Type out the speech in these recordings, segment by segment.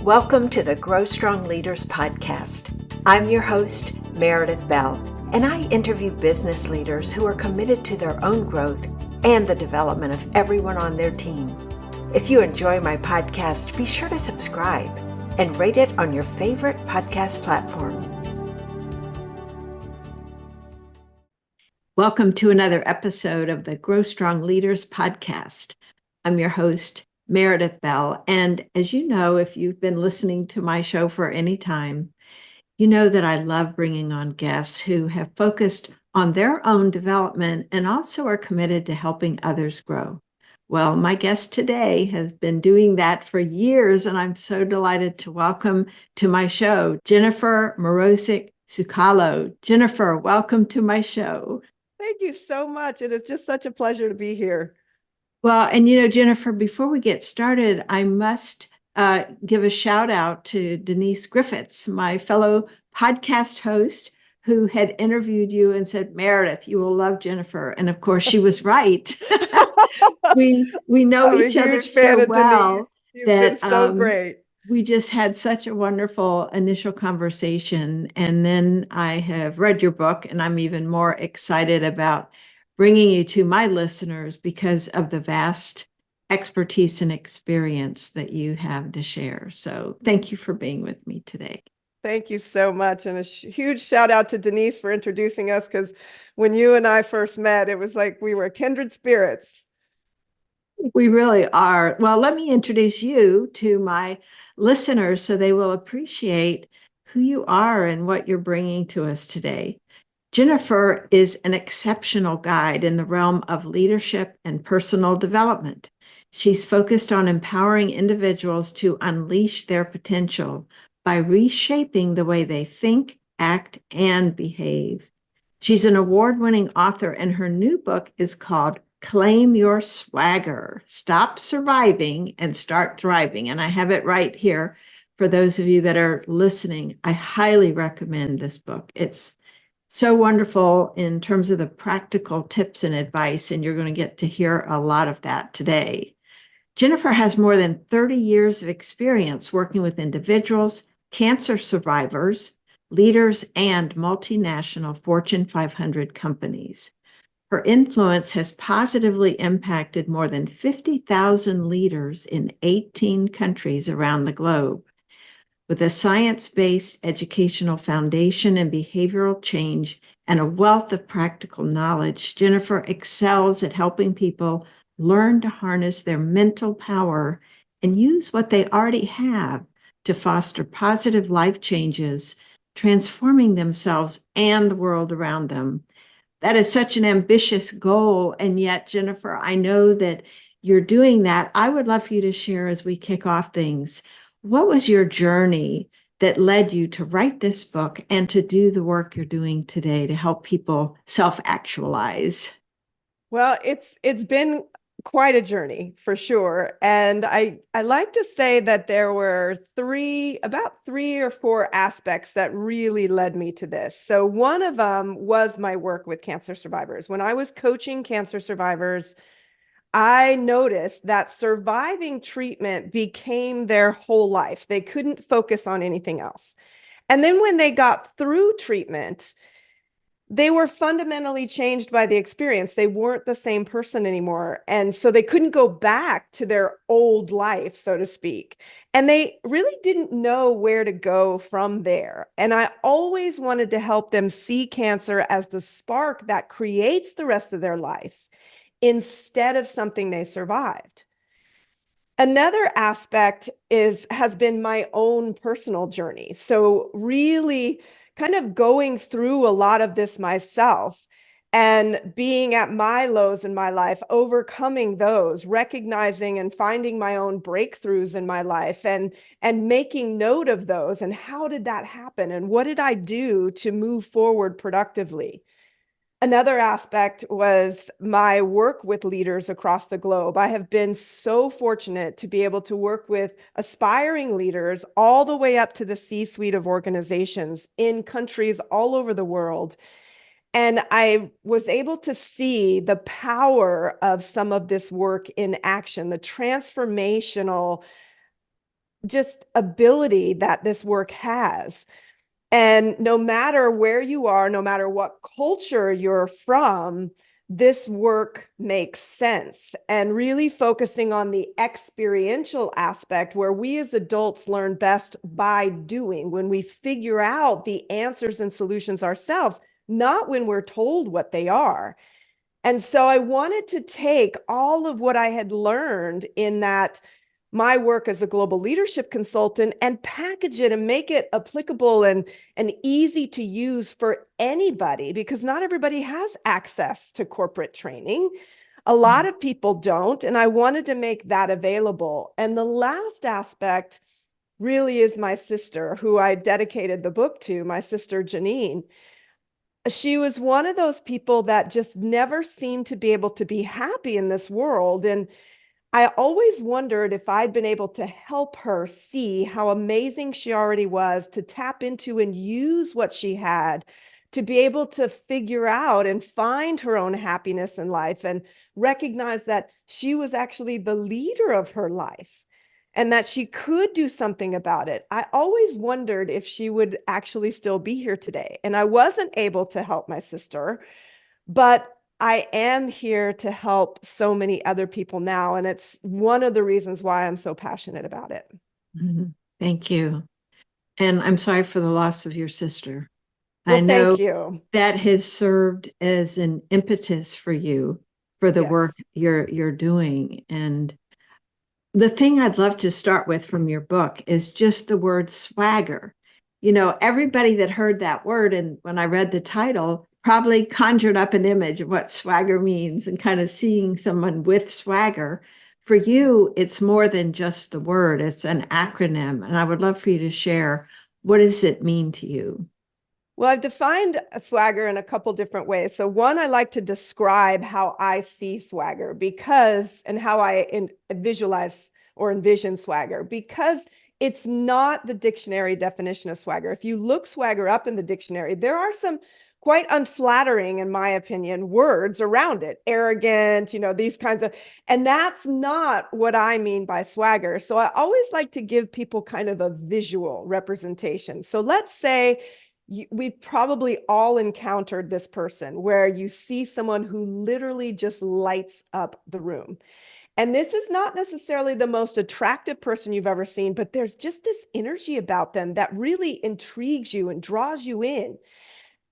Welcome to the Grow Strong Leaders podcast. I'm your host, Meredith Bell, and I interview business leaders who are committed to their own growth and the development of everyone on their team. If you enjoy my podcast, be sure to subscribe and rate it on your favorite podcast platform. Welcome to another episode of the Grow Strong Leaders podcast. I'm your host, Meredith Bell. And as you know, if you've been listening to my show for any time, you know that I love bringing on guests who have focused on their own development and also are committed to helping others grow. Well, my guest today has been doing that for years, and I'm so delighted to welcome to my show, Jennifer Mrozek Sukalo. Jennifer, welcome to my show. Thank you so much. It is just such a pleasure to be here. Well, and Jennifer, before we get started, I must give a shout out to Denise Griffiths, my fellow podcast host, who had interviewed you and said, Meredith, you will love Jennifer. And of course, she was right. we know each other so well that so great. We just had such a wonderful initial conversation. And then I have read your book, and I'm even more excited about bringing you to my listeners because of the vast expertise and experience that you have to share. So thank you for being with me today. Thank you so much. And a huge shout out to Denise for introducing us, because when you and I first met, it was like we were kindred spirits. We really are. Well, let me introduce you to my listeners so they will appreciate who you are and what you're bringing to us today. Jennifer is an exceptional guide in the realm of leadership and personal development. She's focused on empowering individuals to unleash their potential by reshaping the way they think, act, and behave. She's an award-winning author, and her new book is called Claim Your Swagger, Stop Surviving and Start Thriving. And I have it right here for those of you that are listening. I highly recommend this book. It's so wonderful in terms of the practical tips and advice, and you're going to get to hear a lot of that today. Jennifer has more than 30 years of experience working with individuals, cancer survivors, leaders, and multinational Fortune 500 companies. Her influence has positively impacted more than 50,000 leaders in 18 countries around the globe. With a science-based educational foundation in behavioral change and a wealth of practical knowledge, Jennifer excels at helping people learn to harness their mental power and use what they already have to foster positive life changes, transforming themselves and the world around them. That is such an ambitious goal, and yet, Jennifer, I know that you're doing that. I would love for you to share as we kick off things. What was your journey that led you to write this book and to do the work you're doing today to help people self-actualize? Well, it's been quite a journey for sure. And I like to say that there were about three or four aspects that really led me to this. So one of them was my work with cancer survivors. When I was coaching cancer survivors, I noticed that surviving treatment became their whole life. They couldn't focus on anything else. And then when they got through treatment, they were fundamentally changed by the experience. They weren't the same person anymore. And so they couldn't go back to their old life, so to speak. And they really didn't know where to go from there. And I always wanted to help them see cancer as the spark that creates the rest of their life, instead of something they survived. Another aspect has been my own personal journey. So really kind of going through a lot of this myself and being at my lows in my life, overcoming those, recognizing and finding my own breakthroughs in my life and making note of those. And how did that happen? And what did I do to move forward productively? Another aspect was my work with leaders across the globe. I have been so fortunate to be able to work with aspiring leaders all the way up to the C-suite of organizations in countries all over the world. And I was able to see the power of some of this work in action, the transformational just ability that this work has. And no matter where you are, no matter what culture you're from, this work makes sense. And really focusing on the experiential aspect where we as adults learn best by doing, when we figure out the answers and solutions ourselves, not when we're told what they are. And so I wanted to take all of what I had learned in that my work as a global leadership consultant and package it and make it applicable and easy to use for anybody, because not everybody has access to corporate training. A lot of people don't, and I wanted to make that available. And the last aspect really is my sister, who I dedicated the book to, my sister Janine. She was one of those people that just never seemed to be able to be happy in this world. And I always wondered if I'd been able to help her see how amazing she already was, to tap into and use what she had to be able to figure out and find her own happiness in life and recognize that she was actually the leader of her life and that she could do something about it. I always wondered if she would actually still be here today. And I wasn't able to help my sister, but I am here to help so many other people now. And it's one of the reasons why I'm so passionate about it. Mhm. Thank you. And I'm sorry for the loss of your sister. Well, I know thank you. that has served as an impetus for you for the work Yes. you're doing. And the thing I'd love to start with from your book is just the word swagger. You know, everybody that heard that word and when I read the title probably conjured up an image of what swagger means and kind of seeing someone with swagger. For you, it's more than just the word, it's an acronym. And I would love for you to share, what does it mean to you? Well, I've defined a swagger in a couple different ways. So, one, I like to describe how I see swagger because, and how I visualize or envision swagger, because it's not the dictionary definition of swagger. If you look swagger up in the dictionary, there are some quite unflattering, in my opinion, words around it. Arrogant, these kinds of, and that's not what I mean by swagger. So, I always like to give people kind of a visual representation. So, let's say, we've probably all encountered this person where you see someone who literally just lights up the room. And this is not necessarily the most attractive person you've ever seen, but there's just this energy about them that really intrigues you and draws you in.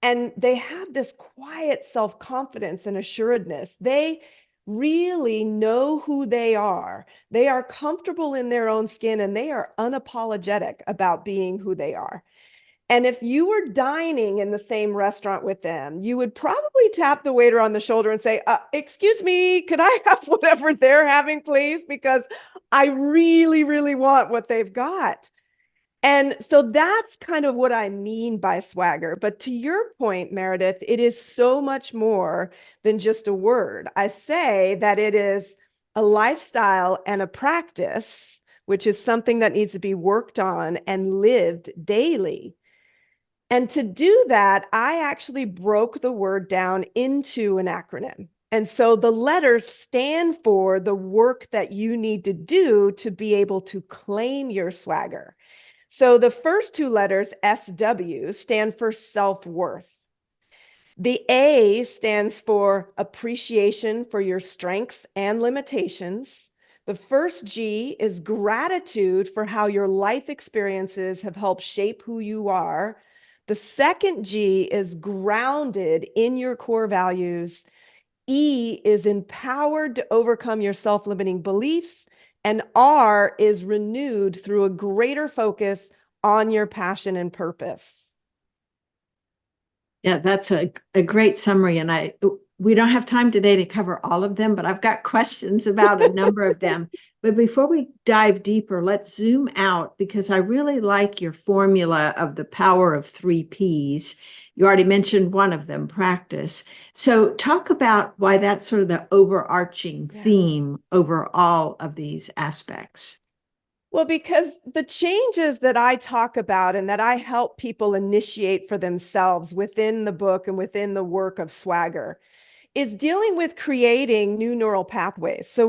And they have this quiet self-confidence and assuredness. They really know who they are. They are comfortable in their own skin and they are unapologetic about being who they are. And if you were dining in the same restaurant with them, you would probably tap the waiter on the shoulder and say, excuse me, could I have whatever they're having, please? Because I really, really want what they've got. And so that's kind of what I mean by swagger. But to your point, Meredith, it is so much more than just a word. I say that it is a lifestyle and a practice, which is something that needs to be worked on and lived daily. And to do that, I actually broke the word down into an acronym. And so the letters stand for the work that you need to do to be able to claim your swagger. So the first two letters, SW, stand for self-worth. The A stands for appreciation for your strengths and limitations. The first G is gratitude for how your life experiences have helped shape who you are. The second G is grounded in your core values. E is empowered to overcome your self-limiting beliefs. And R is renewed through a greater focus on your passion and purpose. Yeah, that's a great summary. And we don't have time today to cover all of them, but I've got questions about a number of them. But before we dive deeper, let's zoom out because I really like your formula of the power of three Ps. You already mentioned one of them, practice. So talk about why that's sort of the overarching theme over all of these aspects. Well, because the changes that I talk about and that I help people initiate for themselves within the book and within the work of swagger is dealing with creating new neural pathways. So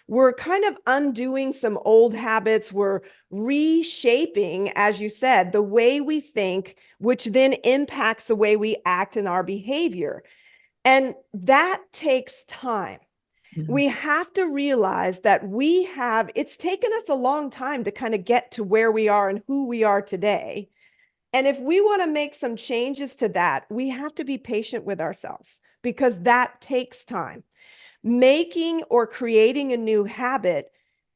we're kind of undoing some old habits. We're reshaping, as you said, the way we think, which then impacts the way we act in our behavior. And that takes time. Mhm. We have to realize that it's taken us a long time to kind of get to where we are and who we are today. And if we want to make some changes to that, we have to be patient with ourselves because that takes time. Making or creating a new habit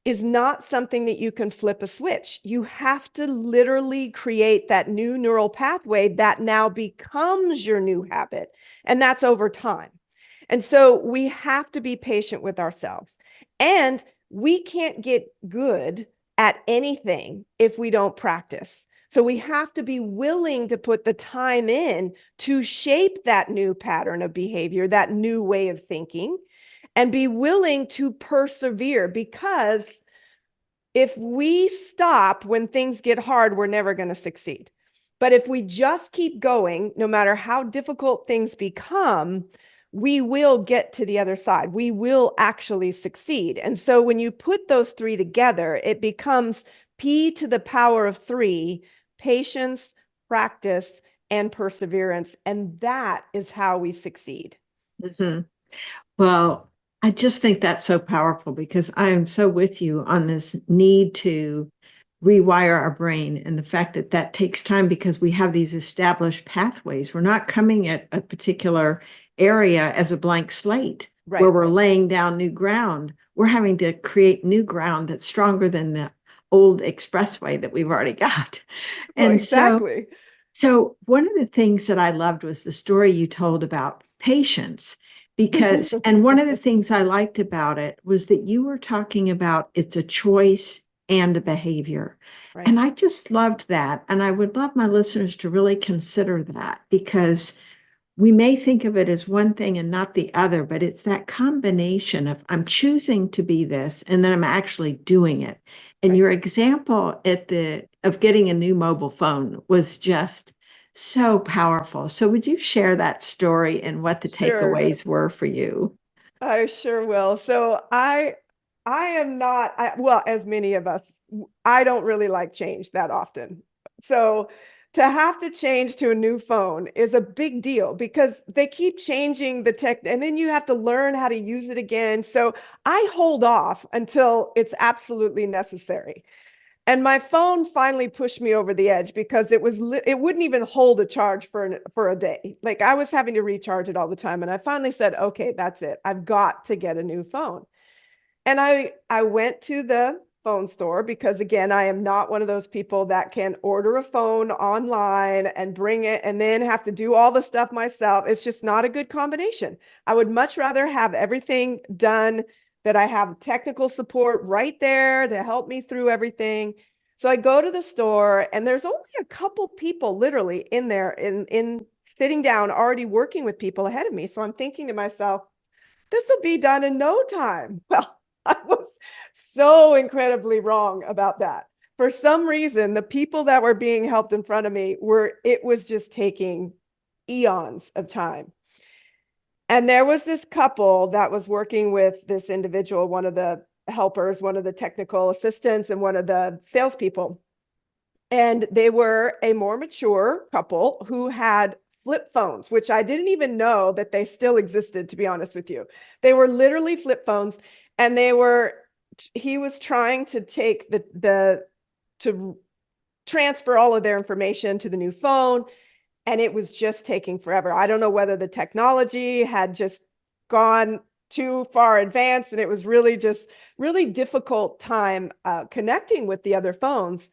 is not something that you can flip a switch. You have to literally create that new neural pathway that now becomes your new habit. And that's over time. And so we have to be patient with ourselves. And we can't get good at anything if we don't practice. So we have to be willing to put the time in to shape that new pattern of behavior, that new way of thinking, and be willing to persevere, because if we stop when things get hard, we're never going to succeed. But if we just keep going, no matter how difficult things become, we will get to the other side. We will actually succeed. And so when you put those three together, it becomes P to the power of three: patience, practice, and perseverance. And that is how we succeed. Mhm. Well, I just think that's so powerful because I am so with you on this need to rewire our brain and the fact that that takes time because we have these established pathways. We're not coming at a particular area as a blank slate where Right. we're laying down new ground. We're having to create new ground that's stronger than the old expressway that we've already got. Well, And exactly. so one of the things that I loved was the story you told about patience, because, and one of the things I liked about it was that you were talking about it's a choice and a behavior. Right. And I just loved that. And I would love my listeners to really consider that because we may think of it as one thing and not the other, but it's that combination of I'm choosing to be this and then I'm actually doing it. And Right. your example at the of getting a new mobile phone was just so powerful. So would you share that story and what the Sure. takeaways were for you? I sure will. So I am not well, as many of us, I don't really like change that often. So to have to change to a new phone is a big deal because they keep changing the tech and then you have to learn how to use it again. So I hold off until it's absolutely necessary. And my phone finally pushed me over the edge because it wouldn't even hold a charge for a day. Like I was having to recharge it all the time, and I finally said, "Okay, that's it. I've got to get a new phone." And I went to the phone store because again, I am not one of those people that can order a phone online and bring it and then have to do all the stuff myself. It's just not a good combination. I would much rather have everything done, that I have technical support right there to help me through everything. So I go to the store and there's only a couple people literally in there in sitting down already working with people ahead of me. So I'm thinking to myself, this will be done in no time. Well, I was so incredibly wrong about that. For some reason, the people that were being helped in front of me it was just taking eons of time. And there was this couple that was working with this individual, one of the helpers, one of the technical assistants, and one of the salespeople. And they were a more mature couple who had flip phones, which I didn't even know that they still existed, to be honest with you. They were literally flip phones, and he was trying to take to transfer all of their information to the new phone, and it was just taking forever. I don't know whether the technology had just gone too far advanced, and it was really just really difficult time connecting with the other phones.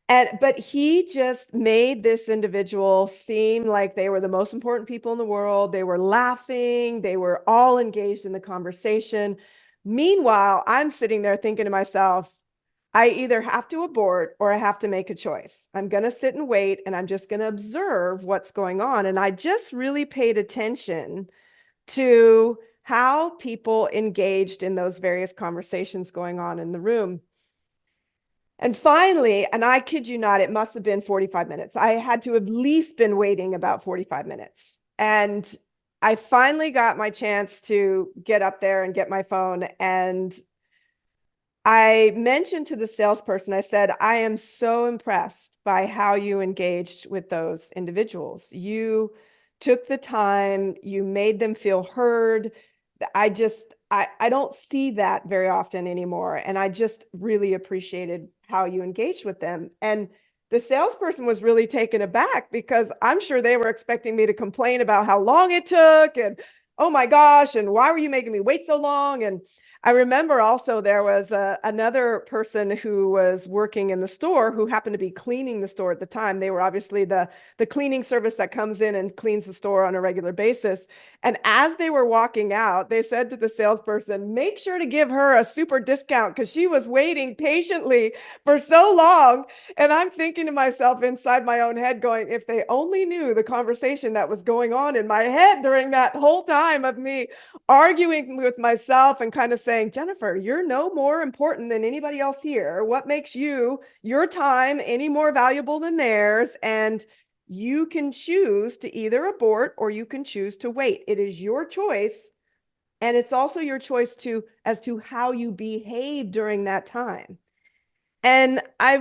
But he just made this individual seem like they were the most important people in the world. They were laughing, they were all engaged in the conversation. Meanwhile, I'm sitting there thinking to myself, I either have to abort or I have to make a choice. I'm going to sit and wait and I'm just going to observe what's going on. And I just really paid attention to how people engaged in those various conversations going on in the room. And finally, and I kid you not, it must have been 45 minutes. I had to have at least been waiting about 45 minutes. And I finally got my chance to get up there and get my phone. And I mentioned to the salesperson, I said, I am so impressed by how you engaged with those individuals. You took the time, you made them feel heard. I don't see that very often anymore. And I just really appreciated how you engaged with them. And the salesperson was really taken aback because I'm sure they were expecting me to complain about how long it took and, oh my gosh, and why were you making me wait so long? And I remember also there was another person who was working in the store who happened to be cleaning the store at the time. They were obviously the cleaning service that comes in and cleans the store on a regular basis. And as they were walking out, they said to the salesperson, make sure to give her a super discount because she was waiting patiently for so long. And I'm thinking to myself inside my own head going, if they only knew the conversation that was going on in my head during that whole time of me arguing with myself and kind of saying, Jennifer, you're no more important than anybody else here. What makes your time any more valuable than theirs? And you can choose to either abort or you can choose to wait. It is your choice. And it's also your choice as to how you behave during that time. And I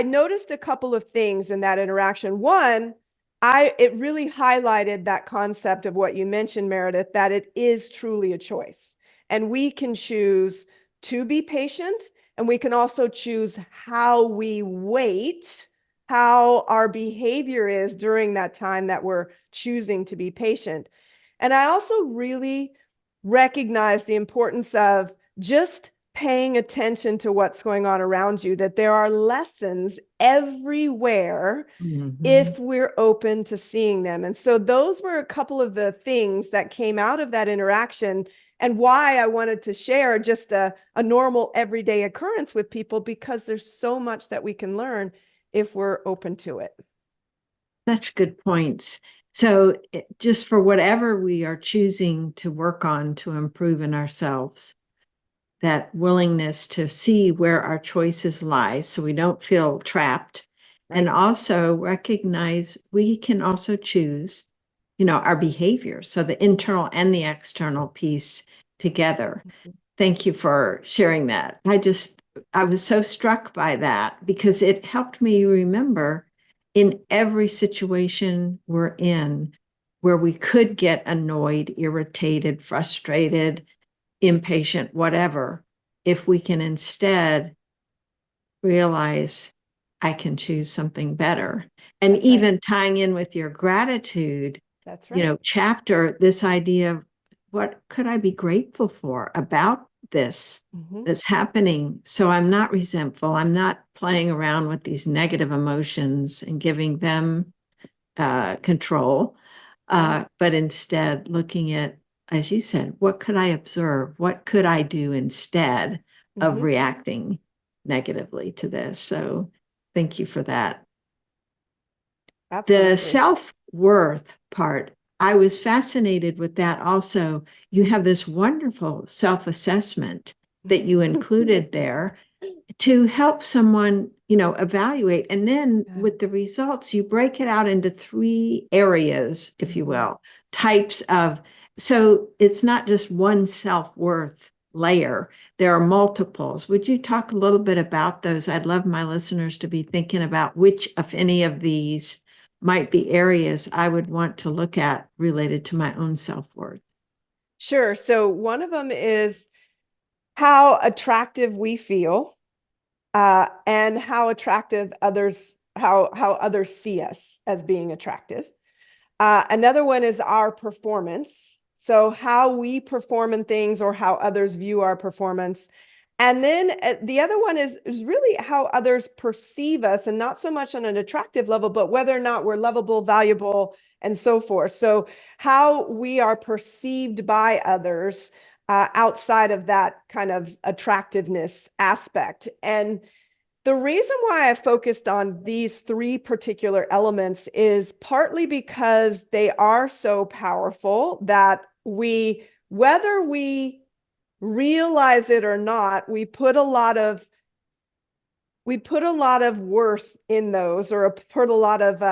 noticed a couple of things in that interaction. One, it really highlighted that concept of what you mentioned, Meredith, that it is truly a choice. And we can choose to be patient, and we can also choose how we wait, how our behavior is during that time that we're choosing to be patient. And I also really recognize the importance of just paying attention to what's going on around you, that there are lessons everywhere Mhm. if we're open to seeing them. And so those were a couple of the things that came out of that interaction and why I wanted to share just a normal everyday occurrence with people, because there's so much that we can learn if we're open to it. Such good points. So, just for whatever we are choosing to work on to improve in ourselves, that willingness to see where our choices lie so we don't feel trapped, and Right. also recognize we can also choose, our behavior. So, the internal and the external piece together. Thank you for sharing that. I was so struck by that because it helped me remember in every situation we're in where we could get annoyed, irritated, frustrated, impatient, whatever, if we can instead realize I can choose something better. And That's right. even tying in with your gratitude, That's right. chapter, this idea of what could I be grateful for about this Mm-hmm. that's happening? So I'm not resentful. I'm not playing around with these negative emotions and giving them control, Mm-hmm. but instead looking at, as you said, what could I observe? What could I do instead of Mm-hmm. reacting negatively to this? So thank you for that. The Absolutely. self-worth part, I was fascinated with that also. You have this wonderful self-assessment that you included there to help someone, evaluate. And then Yeah. with the results, you break it out into three areas, if you Mm-hmm. will, types of. So it's not just one self-worth layer, there are multiples. Would you talk a little bit about those? I'd love my listeners to be thinking about which, if any of these, might be areas I would want to look at related to my own self-worth. Sure. So one of them is how attractive we feel, and how attractive how others see us as being attractive. Another one is our performance. So how we perform in things or how others view our performance. And then the other one is really how others perceive us, and not so much on an attractive level, but whether or not we're lovable, valuable, and so forth. So how we are perceived by others outside of that kind of attractiveness aspect. And the reason why I focused on these three particular elements is partly because they are so powerful that whether we realize it or not, we put a lot of worth in those, or put a lot of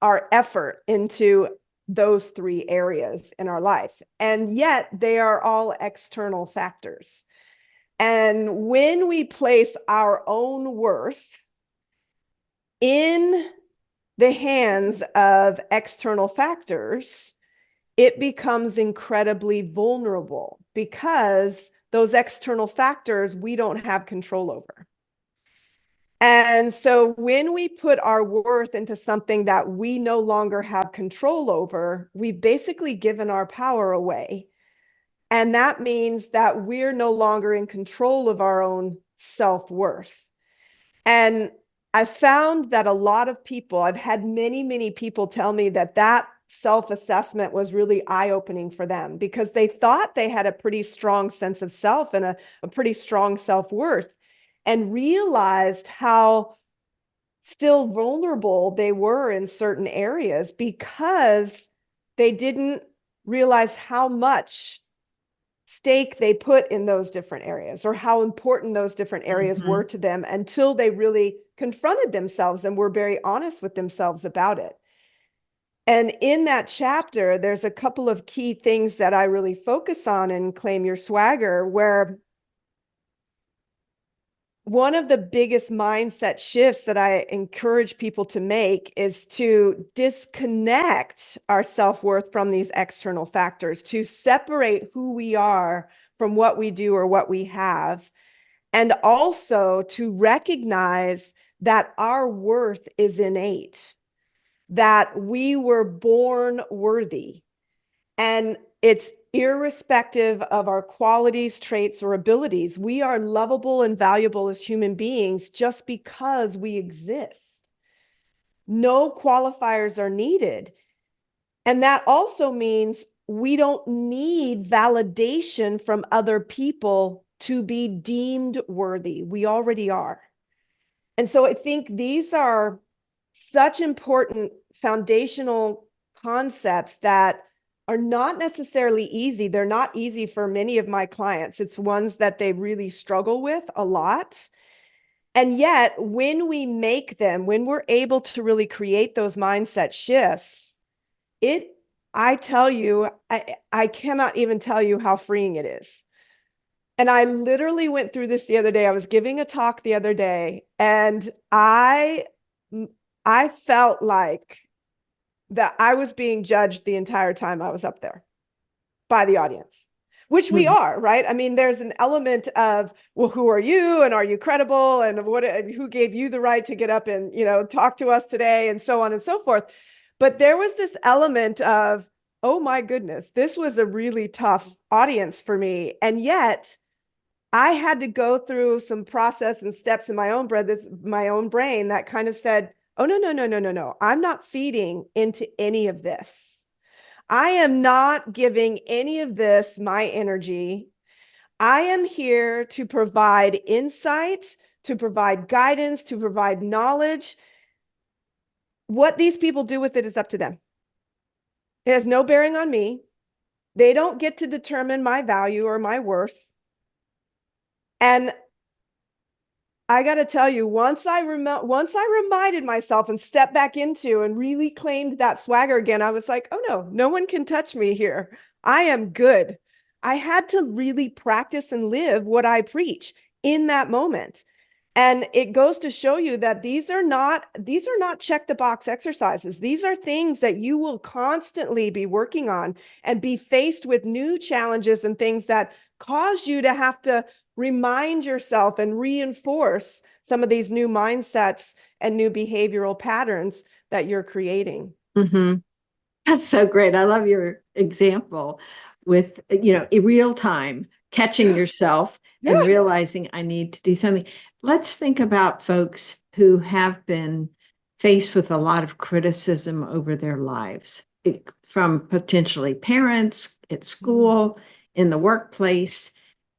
our effort into those three areas in our life. And yet they are all external factors. And when we place our own worth in the hands of external factors, it becomes incredibly vulnerable because those external factors we don't have control over. And so when we put our worth into something that we no longer have control over, we've basically given our power away. And that means that we're no longer in control of our own self-worth. And I found that a lot of people, I've had many, many people tell me that self-assessment was really eye-opening for them because they thought they had a pretty strong sense of self and a pretty strong self-worth, and realized how still vulnerable they were in certain areas because they didn't realize how much stake they put in those different areas or how important those different areas were to them until they really confronted themselves and were very honest with themselves about it. And in that chapter, there's a couple of key things that I really focus on in Claim Your Swagger, where one of the biggest mindset shifts that I encourage people to make is to disconnect our self-worth from these external factors, to separate who we are from what we do or what we have, and also to recognize that our worth is innate, that we were born worthy, and it's irrespective of our qualities, traits, or abilities. We are lovable and valuable as human beings just because we exist. No qualifiers are needed. And that also means we don't need validation from other people to be deemed worthy. We already are. And so I think these are such important foundational concepts that are not necessarily easy. They're not easy for many of my clients. It's ones that they really struggle with a lot. And yet, when we make them, when we're able to really create those mindset shifts, I tell you, I cannot even tell you how freeing it is. And I literally went through this the other day. I was giving a talk the other day, and I felt like that I was being judged the entire time I was up there by the audience, which we are, right? I mean, there's an element of, well, who are you? And are you credible? And who gave you the right to get up and, talk to us today, and so on and so forth. But there was this element of, oh my goodness, this was a really tough audience for me. And yet I had to go through some process and steps in my own brain that kind of said, oh, no, no, no, no, no, no. I'm not feeding into any of this. I am not giving any of this my energy. I am here to provide insight, to provide guidance, to provide knowledge. What these people do with it is up to them. It has no bearing on me. They don't get to determine my value or my worth. And I got to tell you, once I reminded myself and stepped back into and really claimed that swagger again, I was like, oh no, no one can touch me here. I am good. I had to really practice and live what I preach in that moment. And it goes to show you that these are not check the box exercises. These are things that you will constantly be working on and be faced with new challenges and things that cause you to have to remind yourself and reinforce some of these new mindsets and new behavioral patterns that you're creating. That's so great. I love your example with, in real time, catching yourself and realizing I need to do something. Let's think about folks who have been faced with a lot of criticism over their lives, from potentially parents at school, in the workplace.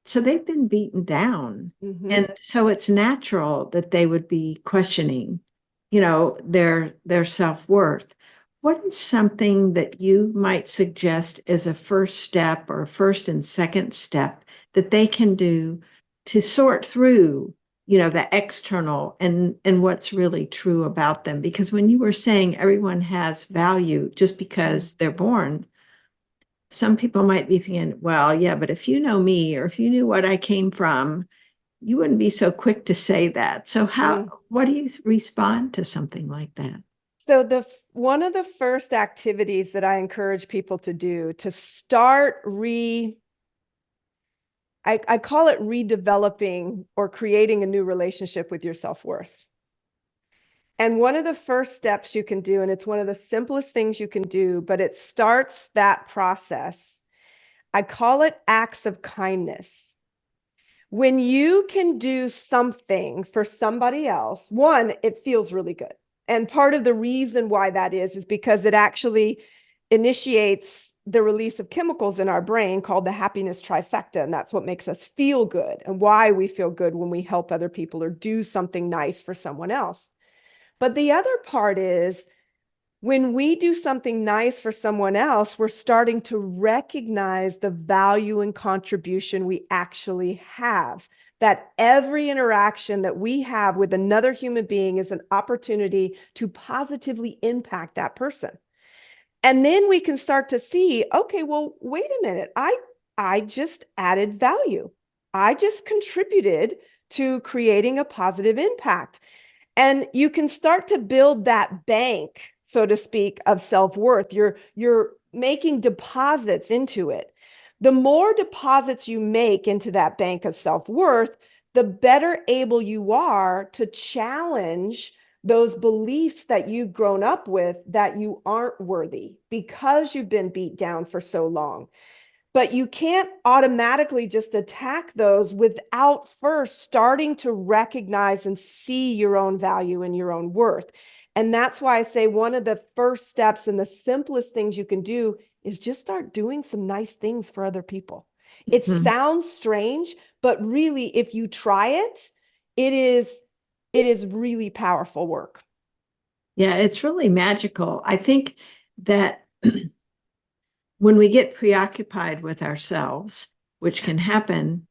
So they've been beaten down. And so it's natural that they would be questioning, their self-worth. What is something that you might suggest as a first step or first and second step that they can do to sort through the external and what's really true about them. Because when you were saying everyone has value just because they're born, some people might be thinking, well, yeah, but if you know me or if you knew what I came from, you wouldn't be so quick to say that. So what do you respond to something like that? So one of the first activities that I encourage people to do to start I call it redeveloping or creating a new relationship with your self-worth. And one of the first steps you can do, and it's one of the simplest things you can do, but it starts that process. I call it acts of kindness. When you can do something for somebody else, one, it feels really good. And part of the reason why that is because it actually initiates the release of chemicals in our brain called the happiness trifecta. And that's what makes us feel good and why we feel good when we help other people or do something nice for someone else. But the other part is when we do something nice for someone else, we're starting to recognize the value and contribution we actually have. That every interaction that we have with another human being is an opportunity to positively impact that person. And then we can start to see, okay, well, wait a minute. I just added value. I just contributed to creating a positive impact. And you can start to build that bank, so to speak, of self-worth. You're making deposits into it. The more deposits you make into that bank of self-worth, the better able you are to challenge those beliefs that you've grown up with that you aren't worthy because you've been beat down for so long. But you can't automatically just attack those without first starting to recognize and see your own value and your own worth. And that's why I say one of the first steps and the simplest things you can do is just start doing some nice things for other people. It sounds strange, but really, if you try it, it is really powerful work. Yeah, it's really magical. I think that when we get preoccupied with ourselves, which can happen,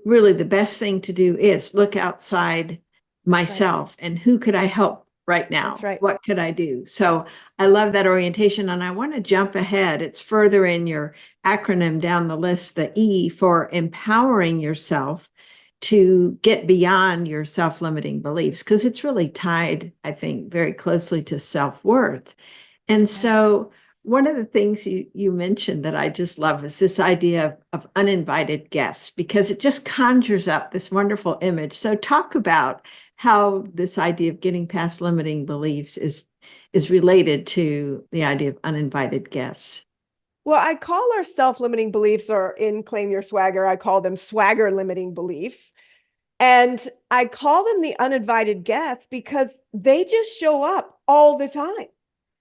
really the best thing to do is look outside myself and who could I help right now? That's right. What could I do? So I love that orientation. And I want to jump ahead. It's further in your acronym down the list, the E for empowering yourself to get beyond your self-limiting beliefs, because it's really tied, I think, very closely to self-worth. And so one of the things you mentioned that I just love is this idea of uninvited guests, because it just conjures up this wonderful image. So talk about how this idea of getting past limiting beliefs is related to the idea of uninvited guests. Well, I call our self-limiting beliefs, or in Claim Your Swagger, I call them swagger limiting beliefs. And I call them the uninvited guests because they just show up all the time.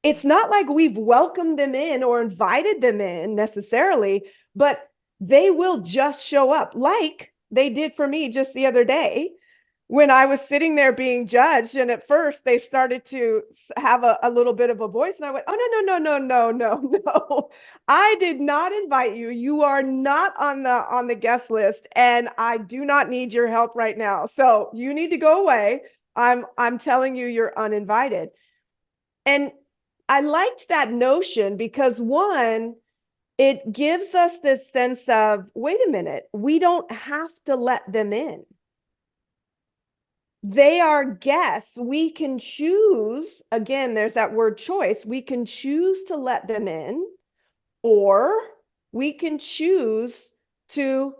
It's not like we've welcomed them in or invited them in necessarily, but they will just show up like they did for me just the other day when I was sitting there being judged. And at first they started to have a little bit of a voice. And I went, oh, no. I did not invite you. You are not on the guest list. And I do not need your help right now. So you need to go away. I'm telling you, you're uninvited. And I liked that notion because one, it gives us this sense of, wait a minute, we don't have to let them in. They are guests. We can choose, again, there's that word choice. We can choose to let them in, or we can choose to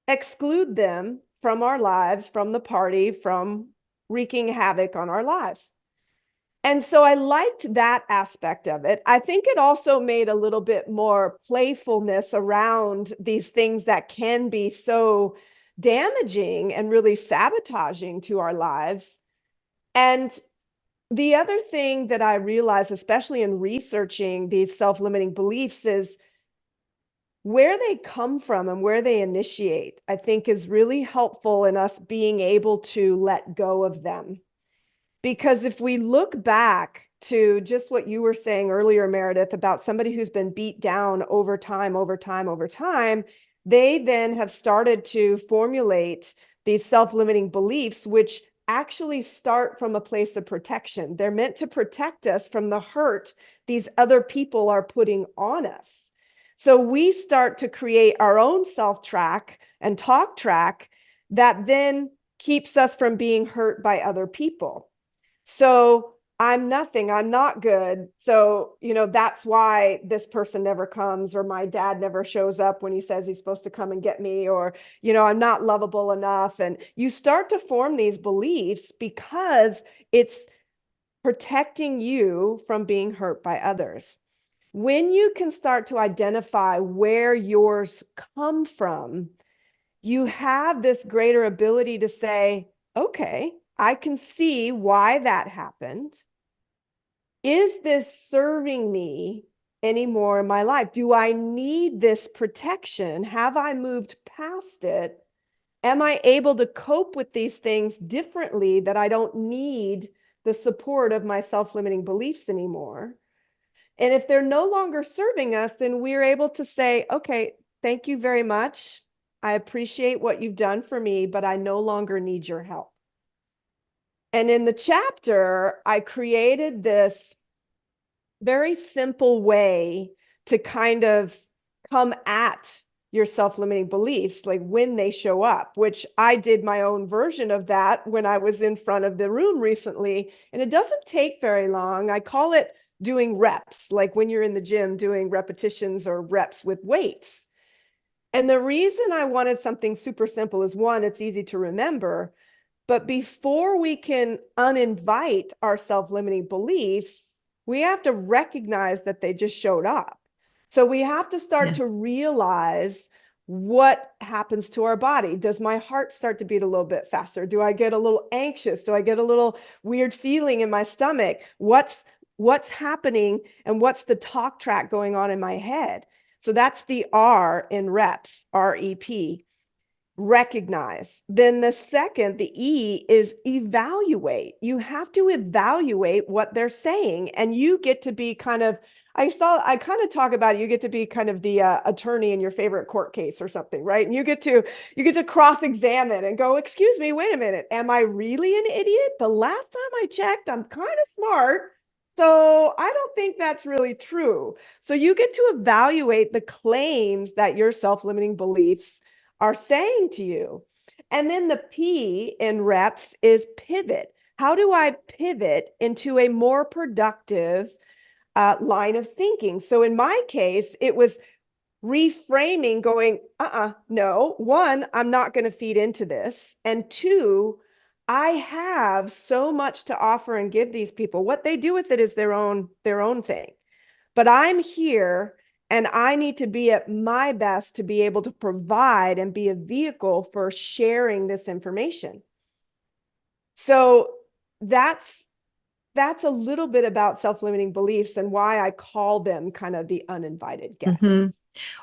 exclude them from our lives, from the party, from wreaking havoc on our lives. And so I liked that aspect of it. I think it also made a little bit more playfulness around these things that can be so damaging and really sabotaging to our lives. And the other thing that I realized, especially in researching these self-limiting beliefs, is where they come from and where they initiate, I think is really helpful in us being able to let go of them. Because if we look back to just what you were saying earlier, Meredith, about somebody who's been beat down over time, they then have started to formulate these self-limiting beliefs, which actually start from a place of protection. They're meant to protect us from the hurt these other people are putting on us. So we start to create our own self-track and talk track that then keeps us from being hurt by other people. So I'm nothing, I'm not good. So, that's why this person never comes, or my dad never shows up when he says he's supposed to come and get me, or, I'm not lovable enough. And you start to form these beliefs because it's protecting you from being hurt by others. When you can start to identify where yours come from, you have this greater ability to say, okay, I can see why that happened. Is this serving me anymore in my life? Do I need this protection? Have I moved past it? Am I able to cope with these things differently, that I don't need the support of my self-limiting beliefs anymore? And if they're no longer serving us, then we're able to say, okay, thank you very much. I appreciate what you've done for me, but I no longer need your help. And in the chapter, I created this very simple way to kind of come at your self-limiting beliefs, like when they show up, which I did my own version of that when I was in front of the room recently. And it doesn't take very long. I call it doing reps, like when you're in the gym doing repetitions or reps with weights. And the reason I wanted something super simple is, one, it's easy to remember. But before we can uninvite our self-limiting beliefs, we have to recognize that they just showed up. So we have to start to realize what happens to our body. Does my heart start to beat a little bit faster? Do I get a little anxious? Do I get a little weird feeling in my stomach? What's happening, and what's the talk track going on in my head? So that's the R in reps, REP. Recognize. Then the second, the E, is evaluate. You have to evaluate what they're saying, and you get to be kind of, I kind of talk about it, you get to be kind of the attorney in your favorite court case or something, right? And you get to cross-examine and go, excuse me, wait a minute, am I really an idiot? The last time I checked, I'm kind of smart. So I don't think that's really true. So you get to evaluate the claims that your self-limiting beliefs are saying to you. And then the P in reps is pivot. How do I pivot into a more productive line of thinking? So in my case, it was reframing, going, no, one, I'm not going to feed into this. And two, I have so much to offer and give these people. What they do with it is their own thing. But I'm here, and I need to be at my best to be able to provide and be a vehicle for sharing this information. So that's a little bit about self-limiting beliefs and why I call them kind of the uninvited guests. Mm-hmm.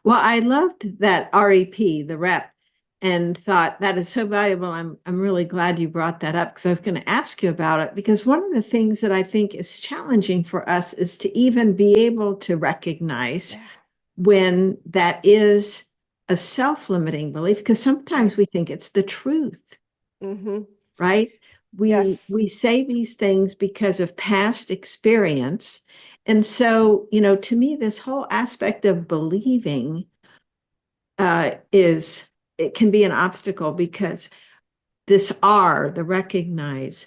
Well, I loved that REP, the rep, and thought that is so valuable. I'm really glad you brought that up, because I was going to ask you about it, because one of the things that I think is challenging for us is to even be able to recognize when that is a self-limiting belief, because sometimes we think it's the truth, right? We say these things because of past experience. And so, to me, this whole aspect of believing it can be an obstacle, because this R, the recognize,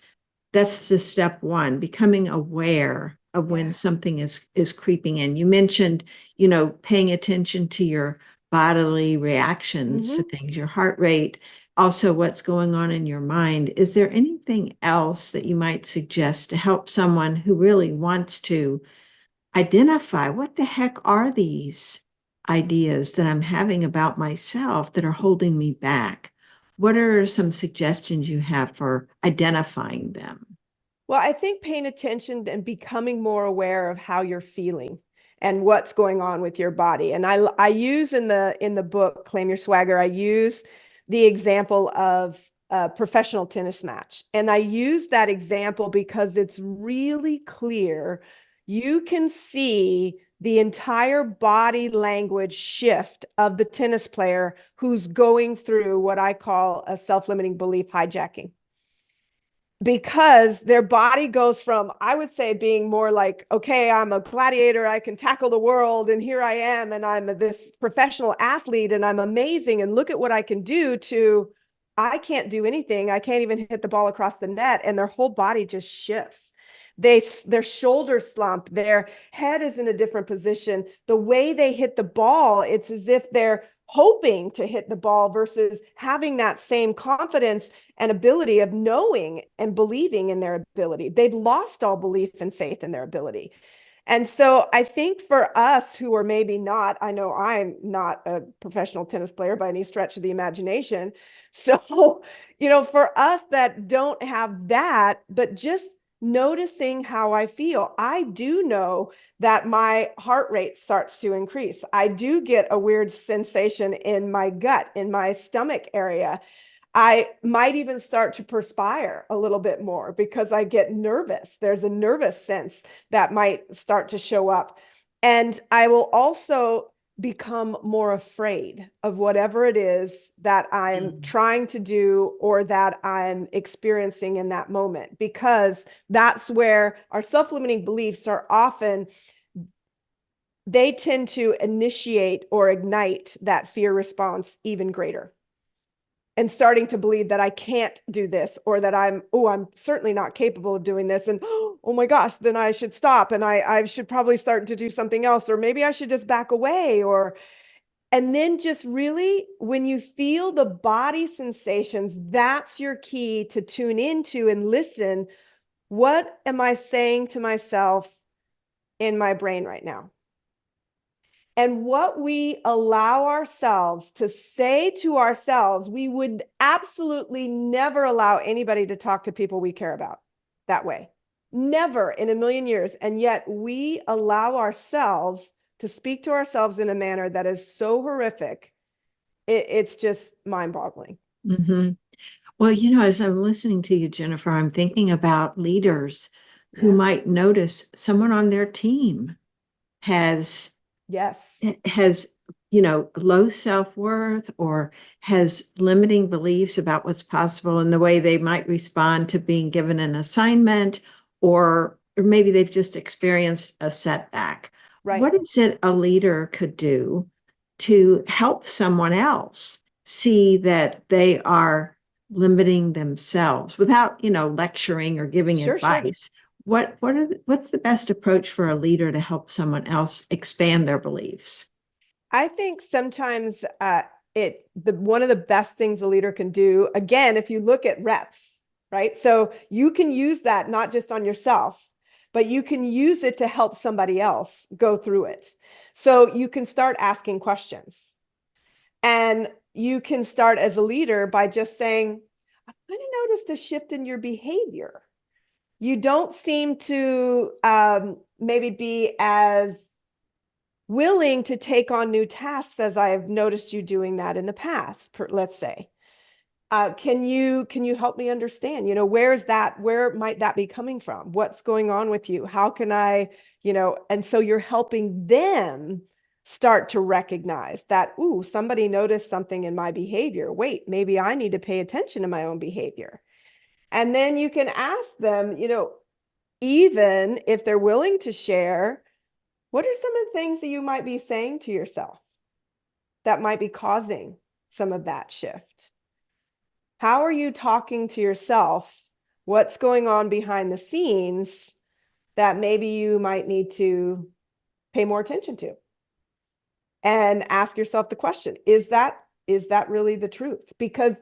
that's the step one, becoming aware of when something is creeping in. You mentioned, paying attention to your bodily reactions to things, your heart rate, also what's going on in your mind. Is there anything else that you might suggest to help someone who really wants to identify what the heck are these ideas that I'm having about myself that are holding me back? What are some suggestions you have for identifying them? Well, I think paying attention and becoming more aware of how you're feeling and what's going on with your body. And I use in the book Claim Your Swagger, I use the example of a professional tennis match. And I use that example because it's really clear. You can see the entire body language shift of the tennis player who's going through what I call a self-limiting belief hijacking. Because their body goes from, I would say, being more like, okay, I'm a gladiator, I can tackle the world, and here I am, and I'm this professional athlete, and I'm amazing, and look at what I can do, to, I can't do anything. I can't even hit the ball across the net, and their whole body just shifts. Their shoulders slump, their head is in a different position. The way they hit the ball, it's as if they're hoping to hit the ball versus having that same confidence and ability of knowing and believing in their ability. They've lost all belief and faith in their ability. And so I think for us who are maybe not, I know I'm not a professional tennis player by any stretch of the imagination. So, for us that don't have that, but just noticing how I feel, I do know that my heart rate starts to increase. I do get a weird sensation in my gut, in my stomach area. I might even start to perspire a little bit more because I get nervous. There's a nervous sense that might start to show up. And I will also become more afraid of whatever it is that I'm trying to do or that I'm experiencing in that moment, because that's where our self-limiting beliefs are often, they tend to initiate or ignite that fear response even greater. And starting to believe that I can't do this, or that I'm certainly not capable of doing this. And oh my gosh, then I should stop, and I should probably start to do something else, or maybe I should just back away, and then just really, when you feel the body sensations, that's your key to tune into and listen. What am I saying to myself in my brain right now? And what we allow ourselves to say to ourselves, we would absolutely never allow anybody to talk to people we care about that way. Never in a million years. And yet we allow ourselves to speak to ourselves in a manner that is so horrific. It's just mind-boggling. Mm-hmm. Well, as I'm listening to you, Jennifer, I'm thinking about leaders who Yeah. might notice someone on their team has Yes. has low self-worth or has limiting beliefs about what's possible and the way they might respond to being given an assignment, or maybe they've just experienced a setback. Right. What is it a leader could do to help someone else see that they are limiting themselves without lecturing or giving Sure, sure. advice? What's the best approach for a leader to help someone else expand their beliefs? I think sometimes one of the best things a leader can do, again, if you look at reps, right? So you can use that not just on yourself, but you can use it to help somebody else go through it. So you can start asking questions, and you can start as a leader by just saying, I've kind of noticed a shift in your behavior. You don't seem to maybe be as willing to take on new tasks as I've noticed you doing that in the past, let's say. Can you help me understand, where might that be coming from? What's going on with you? How can I, and so you're helping them start to recognize that, ooh, somebody noticed something in my behavior. Wait, maybe I need to pay attention to my own behavior. And then you can ask them, even if they're willing to share, what are some of the things that you might be saying to yourself that might be causing some of that shift? How are you talking to yourself? What's going on behind the scenes that maybe you might need to pay more attention to? And ask yourself the question, is that really the truth? Because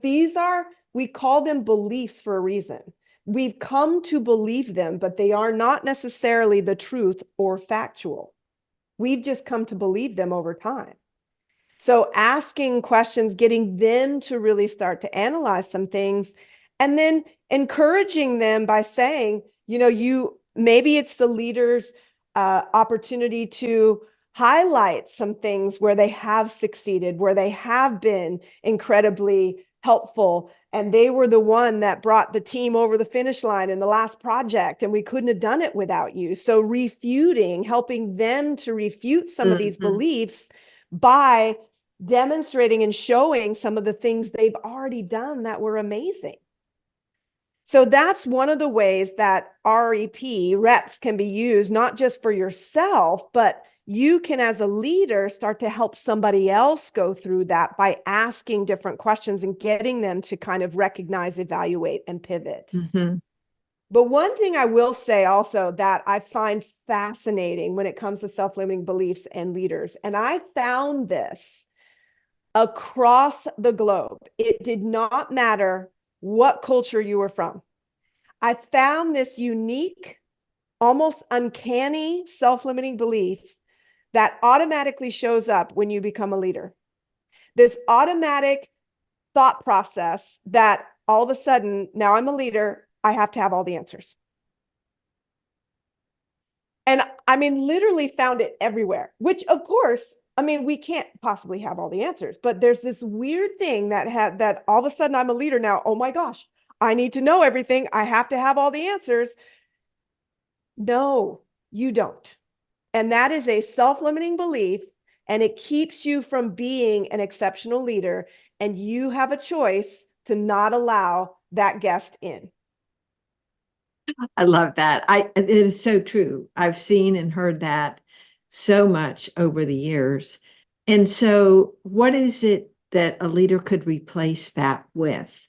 we call them beliefs for a reason. We've come to believe them, but they are not necessarily the truth or factual. We've just come to believe them over time. So asking questions, getting them to really start to analyze some things, and then encouraging them by saying, maybe it's the leader's opportunity to highlight some things where they have succeeded, where they have been incredibly helpful, and they were the one that brought the team over the finish line in the last project, and we couldn't have done it without you. So helping them to refute some of these Mhm. beliefs by demonstrating and showing some of the things they've already done that were amazing. So that's one of the ways that reps can be used, not just for yourself, but you can, as a leader, start to help somebody else go through that by asking different questions and getting them to kind of recognize, evaluate, and pivot. Mhm. But one thing I will say also that I find fascinating when it comes to self-limiting beliefs and leaders, and I found this across the globe. It did not matter what culture you were from. I found this unique, almost uncanny self-limiting belief that automatically shows up when you become a leader. This automatic thought process that all of a sudden, now I'm a leader, I have to have all the answers. And I mean, literally found it everywhere, which of course, I mean, we can't possibly have all the answers, but there's this weird thing that all of a sudden I'm a leader now. Oh my gosh, I need to know everything. I have to have all the answers. No, you don't. And that is a self-limiting belief, and it keeps you from being an exceptional leader. And you have a choice to not allow that guest in. I love that. It is so true. I've seen and heard that so much over the years. And so, what is it that a leader could replace that with?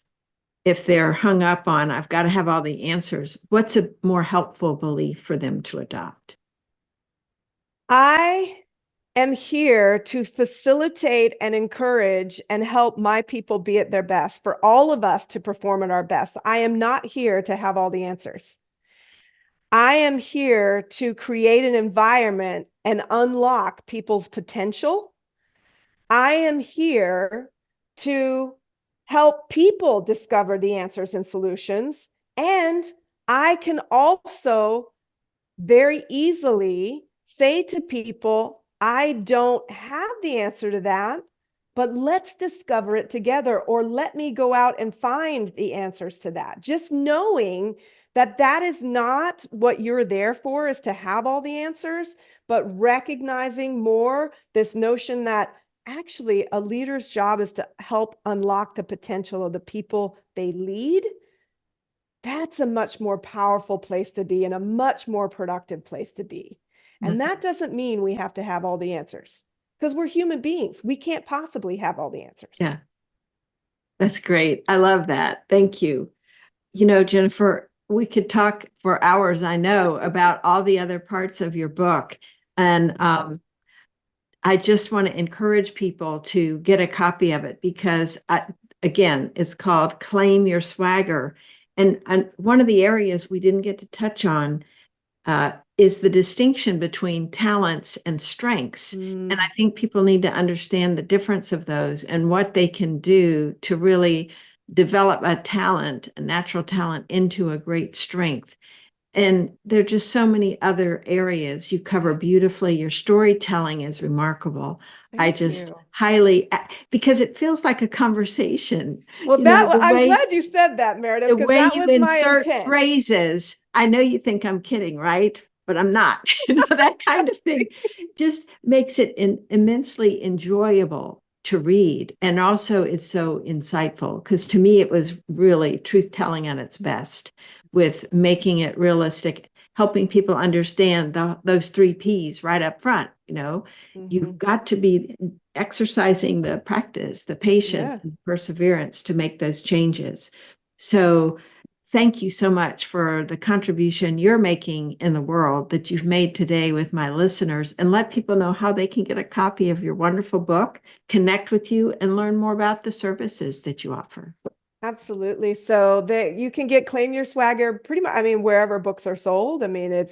If they're hung up on, I've got to have all the answers, what's a more helpful belief for them to adopt? I am here to facilitate and encourage and help my people be at their best, for all of us to perform at our best. I am not here to have all the answers. I am here to create an environment and unlock people's potential. I am here to help people discover the answers and solutions. And I can also very easily say to people, I don't have the answer to that, but let's discover it together, or let me go out and find the answers to that. Just knowing that that is not what you're there for, is to have all the answers, but recognizing more this notion that actually a leader's job is to help unlock the potential of the people they lead. That's a much more powerful place to be and a much more productive place to be. And that doesn't mean we have to have all the answers, because we're human beings. We can't possibly have all the answers. Yeah, that's great. I love that. Thank you. You know, Jennifer, we could talk for hours, I know, about all the other parts of your book. And I just want to encourage people to get a copy of it because, again, it's called Claim Your Swagger. And one of the areas we didn't get to touch on is the distinction between talents and strengths. And I think people need to understand the difference of those and what they can do to really develop a talent, a natural talent, into a great strength. And there are just so many other areas you cover beautifully. Your storytelling is remarkable. I Thank just you. highly, because it feels like a conversation. Well, You know, I'm glad you said that, Meredith, the because way that you was my insert intent. phrases, I know you think I'm kidding, right? But I'm not. You know, that kind of thing just makes it immensely enjoyable to read. And also, it's so insightful because to me, it was really truth telling at its best with making it realistic, helping people understand those three P's right up front. You know, you've got to be exercising the practice, the patience, Yeah. and perseverance to make those changes. So, thank you so much for the contribution you're making in the world that you've made today with my listeners, and let people know how they can get a copy of your wonderful book, connect with you, and learn more about the services that you offer. Absolutely. So that you can get Claim Your Swagger pretty much, I mean, wherever books are sold. I mean,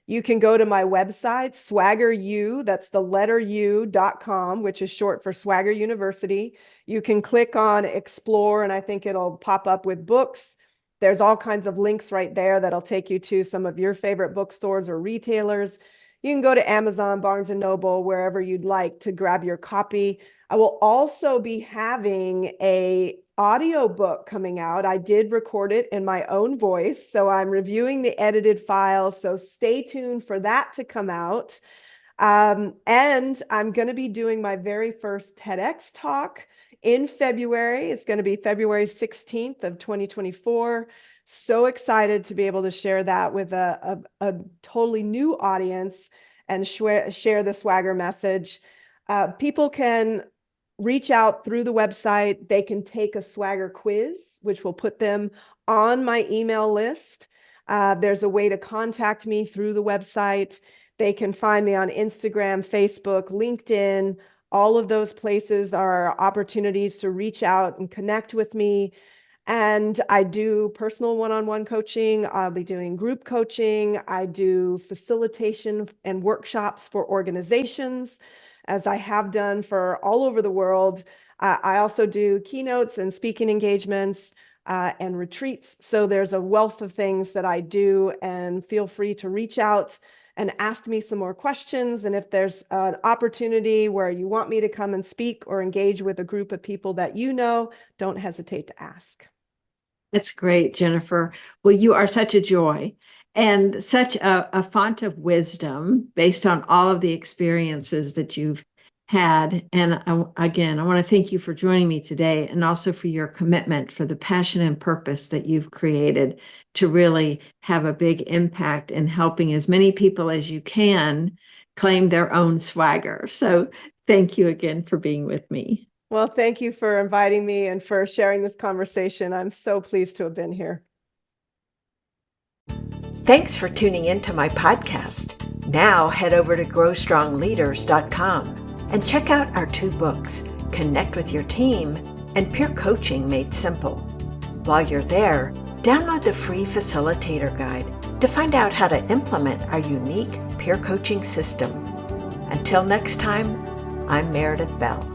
you can go to my website, SwaggerU, that's the letter U.com, which is short for Swagger University. You can click on explore, and I think it'll pop up with books. There's all kinds of links right there that'll take you to some of your favorite bookstores or retailers. You can go to Amazon, Barnes and Noble, wherever you'd like to grab your copy. I will also be having a audiobook coming out. I did record it in my own voice, so I'm reviewing the edited file. So stay tuned for that to come out. And I'm going to be doing my very first TEDx talk in February. It's going to be February 16th of 2024. So excited to be able to share that with a totally new audience and share the swagger message. People can reach out through the website. They can take a swagger quiz, which will put them on my email list. There's a way to contact me through the website. They can find me on Instagram, Facebook, LinkedIn. All of those places are opportunities to reach out and connect with me. And I do personal one-on-one coaching. I'll be doing group coaching. I do facilitation and workshops for organizations, as I have done for all over the world. I also do keynotes and speaking engagements and retreats. So there's a wealth of things that I do, and feel free to reach out and ask me some more questions. And if there's an opportunity where you want me to come and speak or engage with a group of people that you know, don't hesitate to ask. That's great, Jennifer. Well, you are such a joy and such a font of wisdom based on all of the experiences that you've had. And again, I want to thank you for joining me today, and also for your commitment, for the passion and purpose that you've created to really have a big impact in helping as many people as you can claim their own swagger. So thank you again for being with me. Well, thank you for inviting me and for sharing this conversation. I'm so pleased to have been here. Thanks for tuning in to my podcast. Now head over to growstrongleaders.com and check out our 2 books, Connect with Your Team and Peer Coaching Made Simple. While you're there, download the free facilitator guide to find out how to implement our unique peer coaching system. Until next time, I'm Meredith Bell.